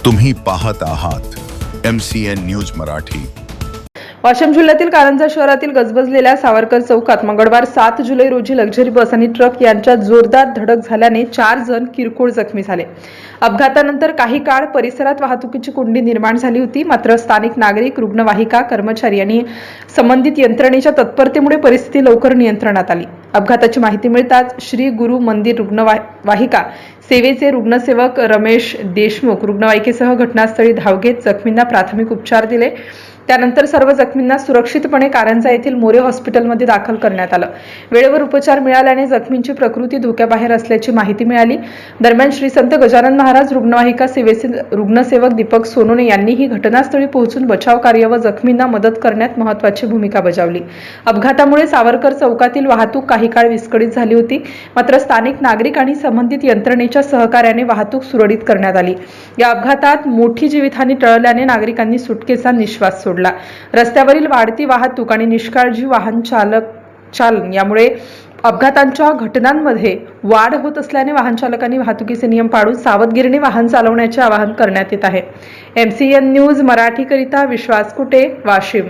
तुम्ही पाहत आहात MCN न्यूज मराठी। वाशिम जिल्ह्यातील कारंजा शहरातील गजबजलेल्या सावरकर चौकात मंगळवार 7 जुलै रोजी लक्झरी बस आणि ट्रक यांच्यात जोरदार धडक झाल्याने 4 जण किरकोळ जखमी झाले। अपघातानंतर काही काळ परिसरात वाहतुकीची कोंडी निर्माण झाली होती, मात्र स्थानिक नागरिक, रुग्णवाहिका कर्मचारी आणि संबंधित यंत्रणेच्या तत्परतेमुळे परिस्थिती लवकर नियंत्रणात आली। अपघाताची माहिती मिळताच श्री गुरु मंदिर रुग्णवाहिका सेवेचे रुग्णसेवक रमेश देशमुख रुग्णवाहिकेसह घटनास्थळी धाव घेत जखमींना प्राथमिक उपचार दिले। त्यानंतर सर्व जखमींना सुरक्षितपणे कारंजा येथील मोरे हॉस्पिटलमध्ये दाखल करण्यात आलं। वेळेवर उपचार मिळाल्याने जखमींची प्रकृती धोक्याबाहेर असल्याची माहिती मिळाली। दरम्यान श्री संत गजानन महाराज रुग्णवाहिका सेवेचे रुग्णसेवक दीपक सोनोने यांनीही घटनास्थळी पोहोचून बचाव कार्य व जखमींना मदत करण्यात महत्त्वाची भूमिका बजावली। अपघातामुळे सावरकर चौकातील वाहतूक काही काळ विस्कळीत झाली होती, मात्र स्थानिक नागरिक आणि संबंधित यंत्रणेच्या सहकार्याने वाहतूक सुरळीत करण्यात आली। या अपघातात मोठी जीवितहानी टळल्याने नागरिकांनी सुटकेचा निश्वास सोडला। रस्त्यावरील वाढती वाहतूक आणि निष्काळजी वाहन चालन यामुळे अपघातांच्या घटनांमध्ये वाढ होत असल्याने वाहन चालकांनी वाहतुकीचे नियम पाळून सावधगिरीने वाहन चालवण्याचे आवाहन करण्यात येत आहे। MCN न्यूज मराठी करिता विश्वास कुटे, वाशिम।